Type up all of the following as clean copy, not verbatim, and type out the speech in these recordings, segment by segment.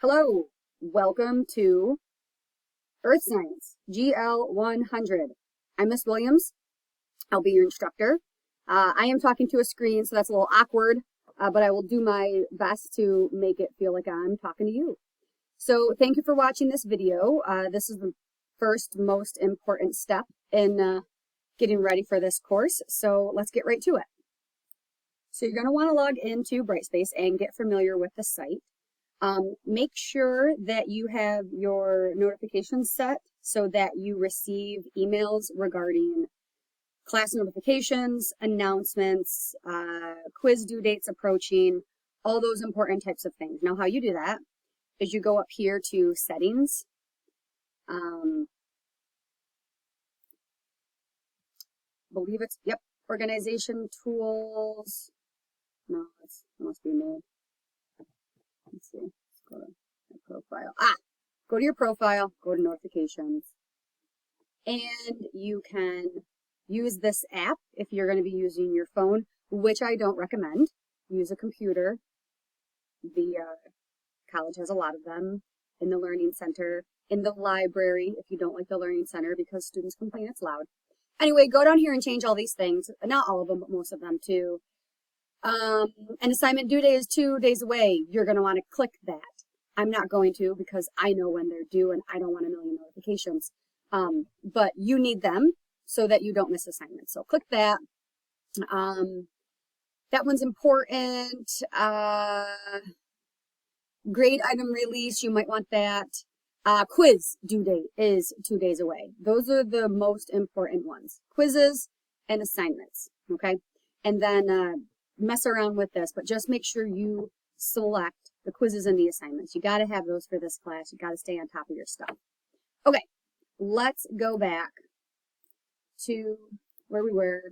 Hello, welcome to Earth Science, GL 100. I'm Miss Williams. I'll be your instructor. I am talking to a screen, so that's a little awkward, but I will do my best to make it feel like I'm talking to you. So thank you for watching this video. This is the first most important step in getting ready for this course, so let's get right to it. So you're going to want to log into Brightspace and get familiar with the site. Make sure that you have your notifications set so that you receive emails regarding class notifications, announcements, quiz due dates approaching, all those important types of things. Now, how you do that is you go up here to settings. Believe it's, yep, organization tools. No, it must be made. Let's see. Let's go to my profile. Go to your profile, go to notifications, and you can use this app if you're going to be using your phone, which I don't recommend. Use a computer. The college has a lot of them in the Learning Center, in the library if you don't like the Learning Center because students complain it's loud. Anyway, go down here and change all these things. Not all of them, but most of them too. An assignment due date is 2 days away. You're going to want to click that. I'm not going to because I know when they're due and I don't want a million notifications. But you need them so that you don't miss assignments. So click that. That one's important. Grade item release, you might want that. Quiz due date is 2 days away. Those are the most important ones. Quizzes and assignments, okay? And then mess around with this, but just make sure you select the quizzes and the assignments. You got to have those for this class. You got to stay on top of your stuff. Okay, let's go back to where we were.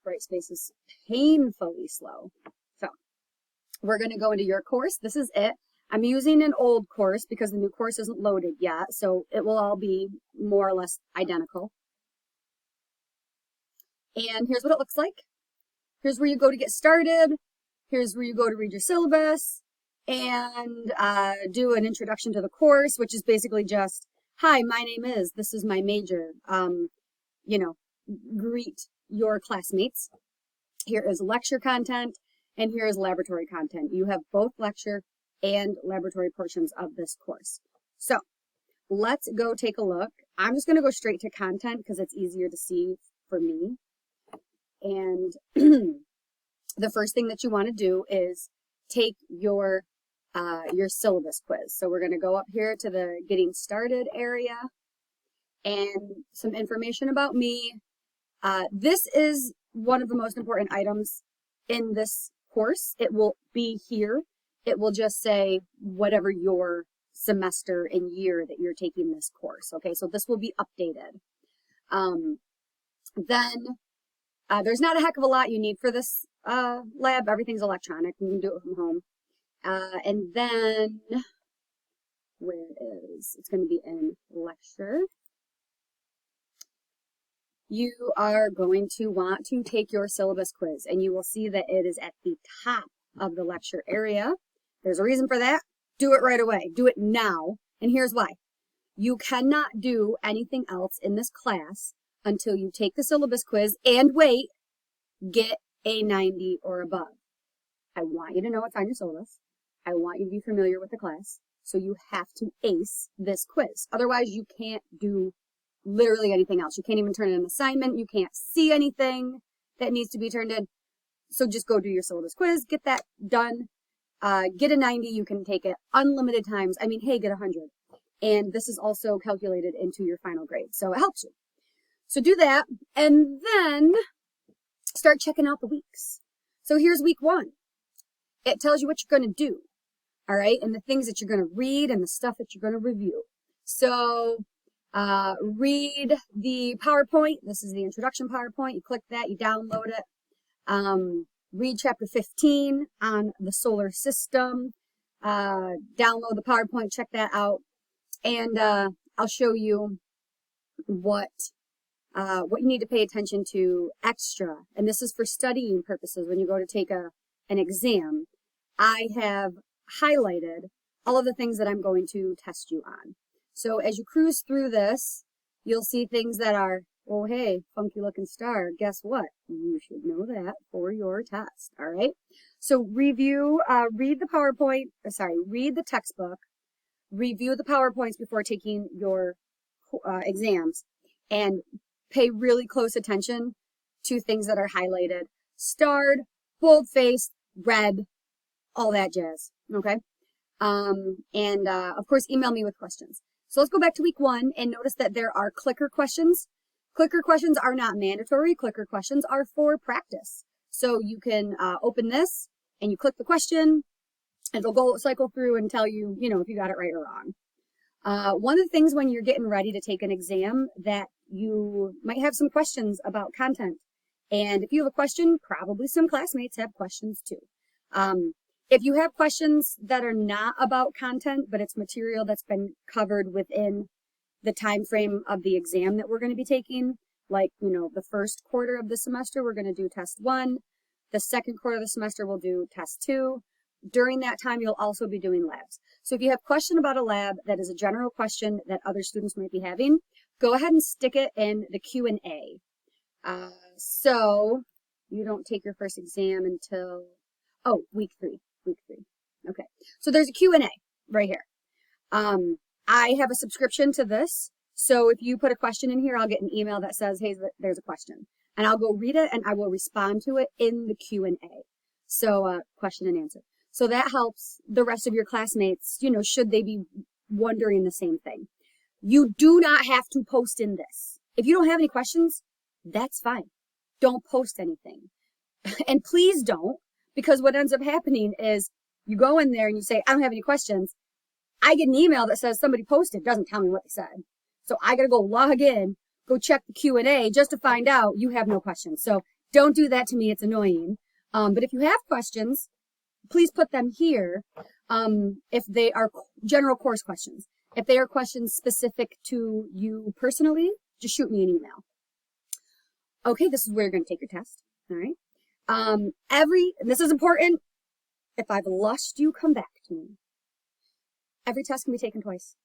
Brightspace is painfully slow. So we're going to go into your course. This is it. I'm using an old course because the new course isn't loaded yet, so it will all be more or less identical. And here's what it looks like. Here's where you go to get started. Here's where you go to read your syllabus and do an introduction to the course, which is basically just, hi, my name is, this is my major. You know, greet your classmates. Here is lecture content and here is laboratory content. You have both lecture and laboratory portions of this course. So let's go take a look. I'm just going to go straight to content because it's easier to see for me. And the first thing that you want to do is take your syllabus quiz. So we're going to go up here to the getting started area and some information about me. This is one of the most important items in this course. It will be here. It will just say whatever your semester and year that you're taking this course. Okay, so this will be updated. Then there's not a heck of a lot you need for this lab. Everything's electronic. You can do it from home. And then, where is, it's going to be in lecture. You are going to want to take your syllabus quiz, and you will see that it is at the top of the lecture area. There's a reason for that. Do it right away. Do it now. And here's why. You cannot do anything else in this class until you take the syllabus quiz and wait, get a 90 or above. I want you to know what's on your syllabus. I want you to be familiar with the class. So you have to ace this quiz. Otherwise, you can't do literally anything else. You can't even turn in an assignment. You can't see anything that needs to be turned in. So just go do your syllabus quiz, get that done, get a 90. You can take it unlimited times. I mean, hey, get 100. And this is also calculated into your final grade. So it helps you. So do that, and then start checking out the weeks. So here's week 1. It tells you what you're going to do, all right, and the things that you're going to read and the stuff that you're going to review. So read the PowerPoint. This is the introduction PowerPoint. You click that, you download it. Read chapter 15 on the solar system. Download the PowerPoint, check that out, and I'll show you what you need to pay attention to extra. And this is for studying purposes when you go to take an exam. I have highlighted all of the things that I'm going to test you on. So as you cruise through this, you'll see things that are, oh, hey, funky looking star. Guess what? You should know that for your test. All right. So read the read the textbook, review the PowerPoints before taking your exams, and pay really close attention to things that are highlighted, starred, bold-faced, red, all that jazz. Okay. Of course, email me with questions. So let's go back to week 1 and notice that there are clicker questions. Clicker questions are not mandatory. Clicker questions are for practice. So you can open this and you click the question, and it'll cycle through and tell you, if you got it right or wrong. One of the things when you're getting ready to take an exam that you might have some questions about content. And if you have a question, probably some classmates have questions too. If you have questions that are not about content, but it's material that's been covered within the time frame of the exam that we're going to be taking, like, the first quarter of the semester, we're going to do test 1. The second quarter of the semester, we'll do test 2. During that time, you'll also be doing labs. So if you have a question about a lab that is a general question that other students might be having, go ahead and stick it in the Q&A. So you don't take your first exam until, week 3. Okay. So there's a Q&A right here. I have a subscription to this. So if you put a question in here, I'll get an email that says, hey, there's a question. And I'll go read it and I will respond to it in the Q&A. So question and answer. So that helps the rest of your classmates, should they be wondering the same thing. You do not have to post in this. If you don't have any questions, that's fine. Don't post anything. And please don't, because what ends up happening is you go in there and you say, I don't have any questions. I get an email that says somebody posted, doesn't tell me what they said. So I got to go log in, go check the Q&A just to find out you have no questions. So don't do that to me. It's annoying. But if you have questions, please put them here. If they are general course questions, if they are questions specific to you personally, just shoot me an email. Okay, this is where you're going to take your test. All right. And this is important. If I've lost you, come back to me. Every test can be taken twice.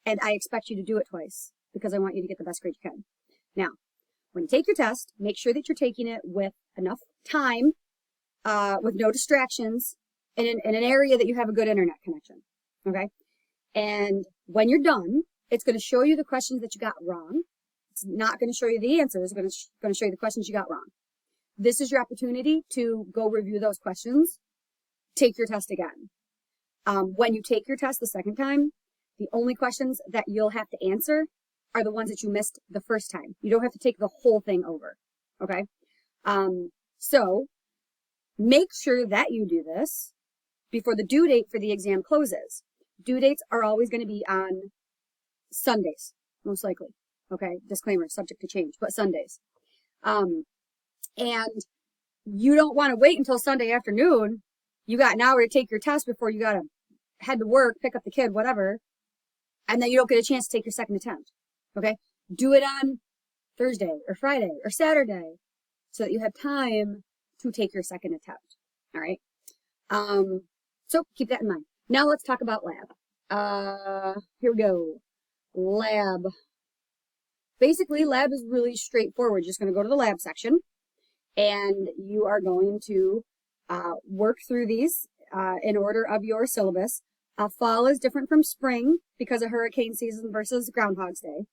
And I expect you to do it twice because I want you to get the best grade you can. Now, when you take your test, make sure that you're taking it with enough time, with no distractions, in an area that you have a good internet connection. Okay? And when you're done, it's going to show you the questions that you got wrong. It's not going to show you the answers. It's going to show you the questions you got wrong. This is your opportunity to go review those questions. Take your test again. When you take your test the second time, the only questions that you'll have to answer are the ones that you missed the first time. You don't have to take the whole thing over. Okay? So make sure that you do this before the due date for the exam closes. Due dates are always going to be on Sundays, most likely. Okay? Disclaimer, subject to change, but Sundays. And you don't want to wait until Sunday afternoon. You got an hour to take your test before you got to head to work, pick up the kid, whatever. And then you don't get a chance to take your second attempt. Okay? Do it on Thursday or Friday or Saturday so that you have time to take your second attempt. All right? So keep that in mind. Now let's talk about lab. Here we go. Lab. Basically, lab is really straightforward. You're just going to go to the lab section and you are going to work through these in order of your syllabus. Fall is different from spring because of hurricane season versus Groundhog's Day.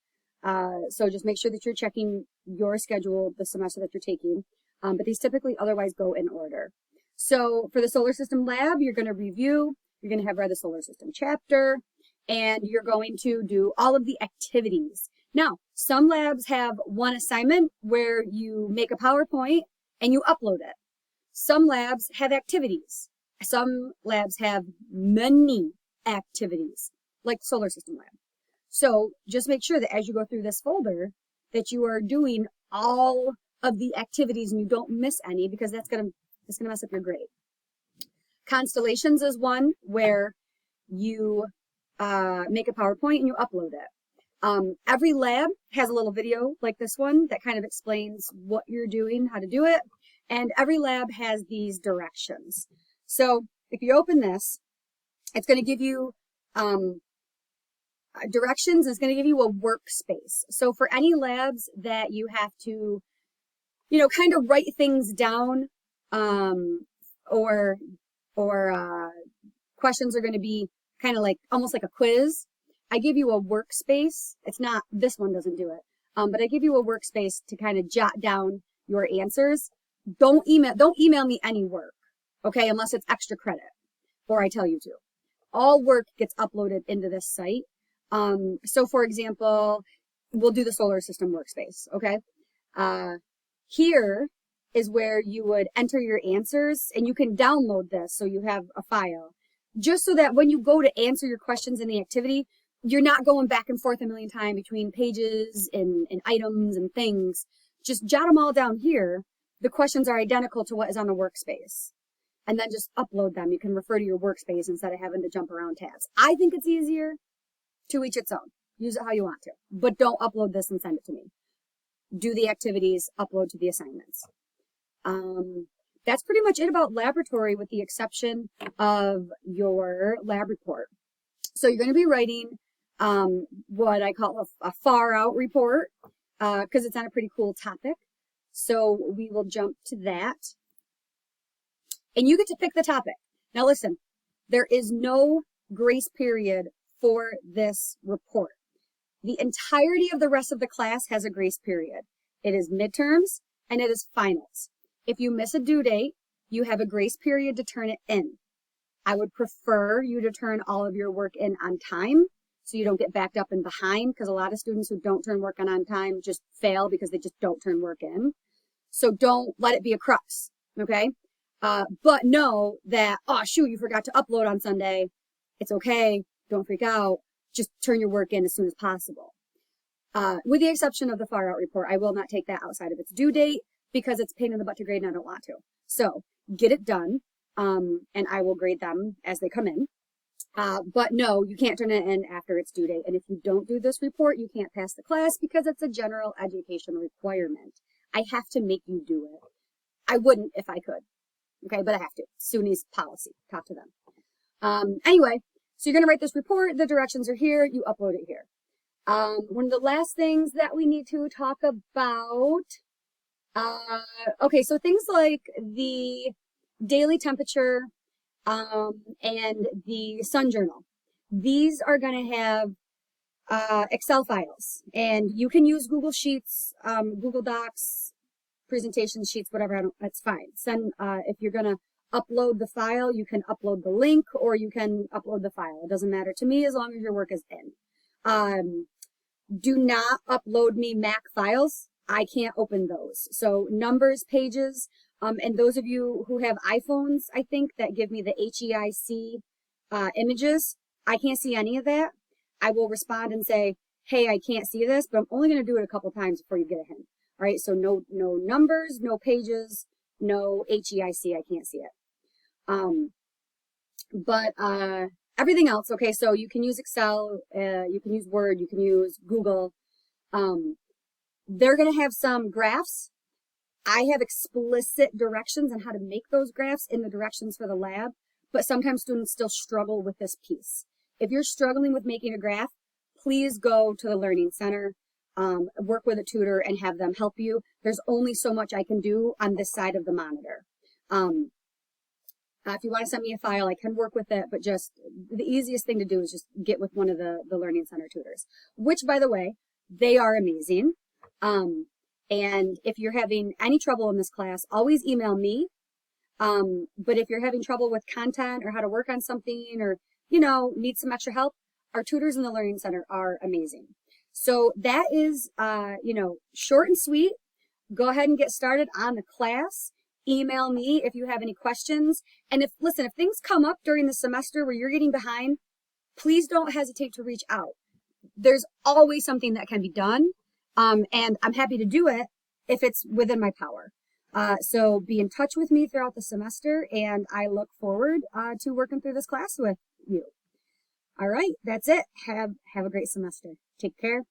So just make sure that you're checking your schedule the semester that you're taking. But these typically otherwise go in order. So for the solar system lab, you're going to review, you're going to have read the solar system chapter, and you're going to do all of the activities. Now, some labs have one assignment where you make a PowerPoint and you upload it. Some labs have activities. Some labs have many activities, like solar system lab. So just make sure that as you go through this folder, that you are doing all of the activities and you don't miss any, because that's gonna mess up your grade. Constellations is one where you make a PowerPoint and you upload it. Every lab has a little video like this one that kind of explains what you're doing, how to do it, and every lab has these directions. So if you open this, It's going to give you directions. It's going to give you a workspace. So for any labs that you have to, you know, kind of write things down, or questions are going to be kind of like almost like a quiz. I give you a workspace. It's not, this one doesn't do it. But I give you a workspace to kind of jot down your answers. Don't email me any work, okay, unless it's extra credit or I tell you to. All work gets uploaded into this site. So for example, we'll do the solar system workspace, okay? Here is where you would enter your answers, and you can download this so you have a file, just so that when you go to answer your questions in the activity, you're not going back and forth a million times between pages and items and things. Just jot them all down here. The questions are identical to what is on the workspace. And then just upload them. You can refer to your workspace instead of having to jump around tabs. I think it's easier. To each its own. Use it how you want to. But don't upload this and send it to me. Do the activities, upload to the assignments. That's pretty much it about laboratory, with the exception of your lab report. So you're going to be writing what I call a far out report, because it's on a pretty cool topic. So we will jump to that. And you get to pick the topic. Now listen, there is no grace period for this report. The entirety of the rest of the class has a grace period. It is midterms and it is finals. If you miss a due date, you have a grace period to turn it in. I would prefer you to turn all of your work in on time so you don't get backed up and behind, because a lot of students who don't turn work in on time just fail because they just don't turn work in. So don't let it be a crux, okay? But know that, oh shoot, you forgot to upload on Sunday. It's okay. Don't freak out. Just turn your work in as soon as possible. With the exception of the far out report, I will not take that outside of its due date because it's a pain in the butt to grade and I don't want to. So get it done, and I will grade them as they come in. But no, you can't turn it in after its due date. And if you don't do this report, you can't pass the class because it's a general education requirement. I have to make you do it. I wouldn't if I could. Okay, but I have to. SUNY's policy. Talk to them. Anyway, so you're going to write this report. The directions are here. You upload it here. One of the last things that we need to talk about, okay, so things like the daily temperature, and the sun journal. These are going to have, Excel files, and you can use Google Sheets, Google Docs, presentation sheets, whatever, that's fine. Send, if you're going to upload the file, you can upload the link or you can upload the file. It doesn't matter to me as long as your work is in. Do not upload me Mac files. I can't open those. So numbers, pages, and those of you who have iPhones, I think, that give me the HEIC images, I can't see any of that. I will respond and say, hey, I can't see this, but I'm only going to do it a couple times before you get a hint. All right, so no numbers, no pages, no HEIC, I can't see it. But everything else, okay, so you can use Excel, you can use Word, you can use Google. They're going to have some graphs. I have explicit directions on how to make those graphs in the directions for the lab, but sometimes students still struggle with this piece. If you're struggling with making a graph, please go to the Learning Center, work with a tutor and have them help you. There's only so much I can do on this side of the monitor. If you want to send me a file, I can work with it, but just the easiest thing to do is just get with one of the Learning Center tutors, which, by the way, they are amazing. And if you're having any trouble in this class, always email me. But if you're having trouble with content or how to work on something, or, you know, need some extra help, our tutors in the Learning Center are amazing. So that is, you know, short and sweet. Go ahead and get started on the class. Email me if you have any questions. And if things come up during the semester where you're getting behind, please don't hesitate to reach out. There's always something that can be done. And I'm happy to do it if it's within my power. So be in touch with me throughout the semester, and I look forward to working through this class with you. All right, that's it. Have a great semester. Take care.